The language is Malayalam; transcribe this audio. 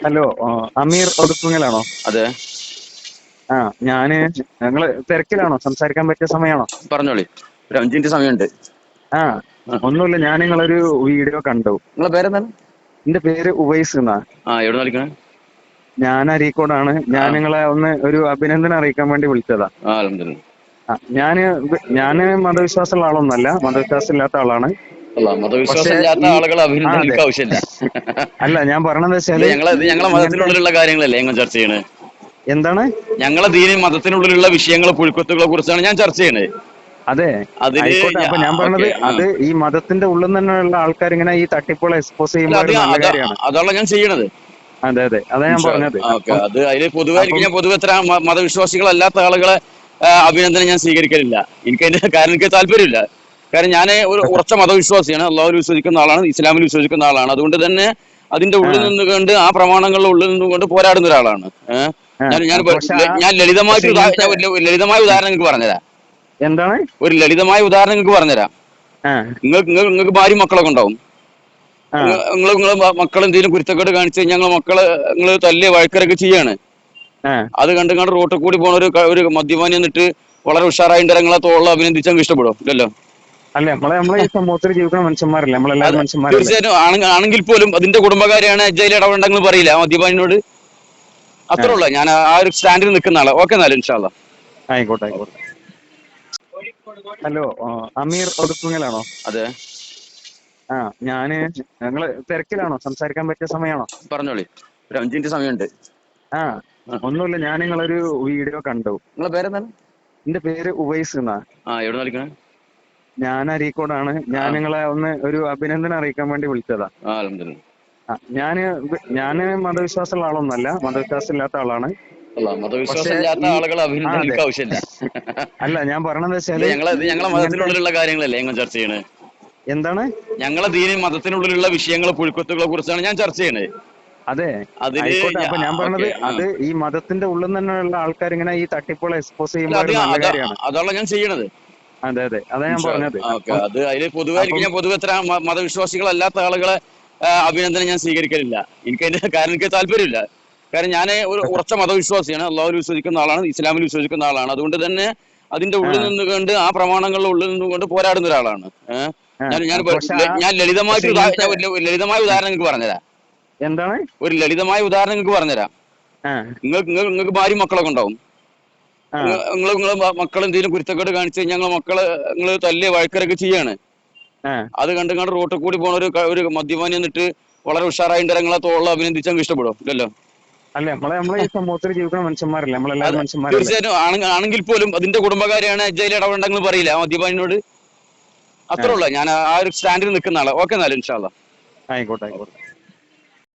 ഹലോ, അമീർ ഒതുക്കുങ്ങലാണോ? അതെ, ആ, നിങ്ങള് തിരക്കിലാണോ? സംസാരിക്കാൻ പറ്റിയ സമയമാണോ? പറഞ്ഞോളി. ഒരു 5 മിനിറ്റ് സമയമുണ്ട്. ആ, ഒന്നുമില്ല, ഞാൻ നിങ്ങളൊരു വീഡിയോ കണ്ടു. നിങ്ങളെ പേരെന്താണ്? എന്റെ പേര് ഉവൈസ് എന്നാ. എവിടെ കളിക്കണേ? ഞാൻ അരീക്കോടാണ്. ഞാൻ നിങ്ങളെ ഒരു അഭിനന്ദനം അറിയിക്കാൻ വേണ്ടി വിളിച്ചതാ. അൽഹംദുലില്ലാ. ഞാന് മതവിശ്വാസമുള്ള ആളൊന്നല്ല, മതവിശ്വാസം ഇല്ലാത്ത ആളാണ്. പക്ഷെ മതവിശ്വാസം ഇല്ലാത്ത ആളുകൾ അഭിനന്ദനം അതെ, എനിക്ക് ആവശ്യമില്ല. അല്ല, ഞാൻ പറഞ്ഞത് വെച്ചാല് ഞങ്ങളെ ഇങ്ങനത്തെ മതത്തിനുള്ളിലുള്ള കാര്യങ്ങളല്ലേ ഞങ്ങൾ ചർച്ച ചെയ്യണേ. എന്താണ് ഞങ്ങളെ ദീനിൽ മതത്തിനുള്ളിലുള്ള വിഷയങ്ങൾ പുഴുക്കുത്തുകളെ കുറിച്ചാണ് ഞാൻ ചർച്ച ചെയ്യണത്. അതെ, അതില് ആയിക്കോട്ടെ. അപ്പൊ ഞാൻ ഓക്കെ. പറഞ്ഞത് അത് ഈ മതത്തിന്റെ ഉള്ളിൽ തന്നെയുള്ള ആൾക്കാർ ഇങ്ങനെ ഈ തട്ടിപ്പുകളെ എക്സ്പോസ് അല്ല, ചെയ്യുമ്പോൾ അത് ഒരു നല്ല കാര്യമാണ്. അതാണ് ഞാൻ ചെയ്യണത്. അതെ അതെ, അതാ ഞാൻ പറഞ്ഞത്. ഓക്കെ. അത് അതിൽ പൊതുവെ അപ്പം ഞാൻ പൊതുവെ ഇത്ര മതവിശ്വാസികളല്ലാത്ത ആളുകളെ അഭിനന്ദനം ഞാൻ സ്വീകരിക്കലില്ല. കാരണം എനിക്ക് താല്പര്യമില്ല. കാരണം ഞാൻ ഒരു ഉറച്ച മതവിശ്വാസിയാണ്. അള്ളാഹുവിൽ വിശ്വസിക്കുന്ന ആളാണ്, ഇസ്ലാമിൽ വിശ്വസിക്കുന്ന ആളാണ്. അതുകൊണ്ട് തന്നെ അതിന്റെ ആ ഉള്ളിൽ നിന്നുകൊണ്ട്, ആ പ്രമാണങ്ങളുടെ ഉള്ളിൽ നിന്നുകൊണ്ട് പോരാടുന്ന ഒരാളാണ്. ആ ഞാൻ ഞാൻ പക്ഷെ ഞാൻ പക്ഷെ ഇങ്ങനത്തെ ഒരു ലളിതമായ ഉദാഹരണം നിങ്ങൾക്ക് പറഞ്ഞുതരാം. എന്താണ് ഒരു ലളിതമായ ഉദാഹരണം നിങ്ങൾക്ക് പറഞ്ഞുതരാം. ആ നിങ്ങൾക്ക് ഭാര്യ മക്കളൊക്കെ ഉണ്ടാവും. ആ നിങ്ങളെ മക്കൾ എന്തെങ്കിലും കുരുത്തക്കേട് കാണിച്ച് കഴിഞ്ഞാൽ നിങ്ങൾ തല്ല് വഴക്കരൊക്കെ ചെയ്യാണ്. ആ അത് കണ്ട് റോട്ടിൽ കൂടി പോണ ഒരു മദ്യപാനി എന്നിട്ട് വളരെ ഉഷാറായിട്ട് നിങ്ങളെ തോളിൽ അഭിനന്ദിച്ചാൽ ഇഷ്ടപ്പെടും? ഇല്ലല്ലോ. അല്ല, നമ്മളെ ഈ സമൂഹത്തിൽ ജീവിക്കുന്ന മനുഷ്യന്മാരല്ലേ, അത് നമ്മളെല്ലാവരും മനുഷ്യന്മാരല്ലേ? തീർച്ചയായിട്ടും ആണെങ്കിൽ പോലും അതിന്റെ കുടുംബകാരിയാണ് എജ്ജയിൽ ഇടപെടണ്ടെന്ന് പറയില്ല ആ മദ്യപാനിനോട്. ആ, അത്രേ ഉള്ളൂ. ഞാൻ ആ ഒരു സ്റ്റാൻഡിൽ നിൽക്കുന്ന ആളാ. ഓക്കെ, എന്നാലും ഇൻഷാ അല്ലാ. ആയിക്കോട്ടെ ആയിക്കോട്ടെ. ഹലോ, അമീർ ഒതുക്കുങ്ങലാണോ? അതെ, ആ, നിങ്ങള് തിരക്കിലാണോ? സംസാരിക്കാൻ പറ്റിയ സമയമാണോ? പറഞ്ഞോളി. ഒരു 5 മിനിറ്റ് സമയമുണ്ട്. ആ, ഒന്നുമില്ല, ഞാൻ നിങ്ങളൊരു വീഡിയോ കണ്ടു. നിങ്ങളെ പേരെന്താണ്? എന്റെ പേര് ഉവൈസ് എന്നാ. എവിടെ കളിക്കണേ? ഞാൻ അരീക്കോടാണ്. ഞാൻ നിങ്ങളെ ഒരു അഭിനന്ദനം അറിയിക്കാൻ വേണ്ടി വിളിച്ചതാ. അൽഹംദുലില്ലാ. ആ, ഞാന് മതവിശ്വാസമുള്ള ആളൊന്നല്ല, മതവിശ്വാസം ഇല്ലാത്ത ആളാണ്. പക്ഷെ മതവിശ്വാസം ഇല്ലാത്ത ആളുകൾ അഭിനന്ദനം അതെ, എനിക്ക് ആവശ്യമില്ല. അല്ല, ഞാൻ പറഞ്ഞത് വെച്ചാല് ഞങ്ങളെ ഇങ്ങനത്തെ മതത്തിനുള്ളിലുള്ള കാര്യങ്ങളല്ലേ ഞങ്ങൾ ചർച്ച ചെയ്യണേ. എന്താണ് ഞങ്ങളെ ദീനിൽ മതത്തിനുള്ളിലുള്ള വിഷയങ്ങൾ പുഴുക്കുത്തുകളെ കുറിച്ചാണ് ഞാൻ ചർച്ച ചെയ്യണത്. അതെ, അതില് ആയിക്കോട്ടെ. അപ്പൊ ഞാൻ ഓക്കെ. പറഞ്ഞത് അത് ഈ മതത്തിന്റെ ഉള്ളിൽ തന്നെയുള്ള ആൾക്കാർ ഇങ്ങനെ ഈ തട്ടിപ്പുകളെ എക്സ്പോസ് അല്ല, ചെയ്യുമ്പോൾ ഒരു നല്ല കാര്യമാണ്. അതാണ് ഞാൻ ചെയ്യണത്. അതെ അതെ, അതാ ഞാൻ പറഞ്ഞത്. ഓക്കെ. അത് അതിൽ പൊതുവെ അപ്പം ഞാൻ പൊതുവെ ഇത്ര മതവിശ്വാസികളല്ലാത്ത ആളുകളെ അഭിനന്ദനം ഞാൻ സ്വീകരിക്കലില്ല. കാരണം എനിക്ക് താല്പര്യമില്ല. കാരണം ഞാൻ ഒരു ഉറച്ച മതവിശ്വാസിയാണ്. അള്ളാഹുവിൽ വിശ്വസിക്കുന്ന ആളാണ്, ഇസ്ലാമിൽ വിശ്വസിക്കുന്ന ആളാണ്. അതുകൊണ്ട് തന്നെ അതിന്റെ ആ ഉള്ളിൽ നിന്നുകൊണ്ട്, ആ പ്രമാണങ്ങളുടെ ഉള്ളിൽ നിന്നുകൊണ്ട് പോരാടുന്ന ഒരാളാണ്. ആ ഞാൻ ഞാൻ പക്ഷെ ഞാൻ പക്ഷെ ഇങ്ങനത്തെ ഒരു ലളിതമായ ഉദാഹരണം നിങ്ങൾക്ക് പറഞ്ഞുതരാം. എന്താണ് ഒരു ലളിതമായ ഉദാഹരണം നിങ്ങൾക്ക് പറഞ്ഞുതരാം. ആ നിങ്ങൾക്ക് ഭാര്യ മക്കളൊക്കെ ഉണ്ടാവും. ആ നിങ്ങളെ മക്കൾ എന്തെങ്കിലും കുരുത്തക്കേട് കാണിച്ച് കഴിഞ്ഞാൽ നിങ്ങൾ തല്ല് വഴക്കരൊക്കെ ചെയ്യാണ്. ആ അത് കണ്ട് റോട്ടിൽ കൂടി പോണ ഒരു മദ്യപാനി എന്നിട്ട് വളരെ ഉഷാറായിട്ട് നിങ്ങളെ തോളിൽ അഭിനന്ദിച്ചാൽ ഇഷ്ടപ്പെടും? ഇല്ലല്ലോ. അല്ല, നമ്മളെ ഈ സമൂഹത്തിൽ ജീവിക്കുന്ന മനുഷ്യന്മാരല്ലേ, നമ്മളെല്ലാവരും മനുഷ്യന്മാരല്ലേ? തീർച്ചയായിട്ടും ആണെങ്കിൽ പോലും അതിന്റെ കുടുംബകാരിയാണ് എജ്ജയിൽ ഇടപെടണ്ടെന്ന് പറയില്ല ആ മദ്യപാനിനോട്. ആ, അത്രേ ഉള്ളൂ. ഞാൻ ആ ഒരു സ്റ്റാൻഡിൽ നിൽക്കുന്ന ആളാ. ഓക്കെ, എന്നാലും ഇൻഷാ അല്ലാ. ആയിക്കോട്ടെ ആയിക്കോട്ടെ.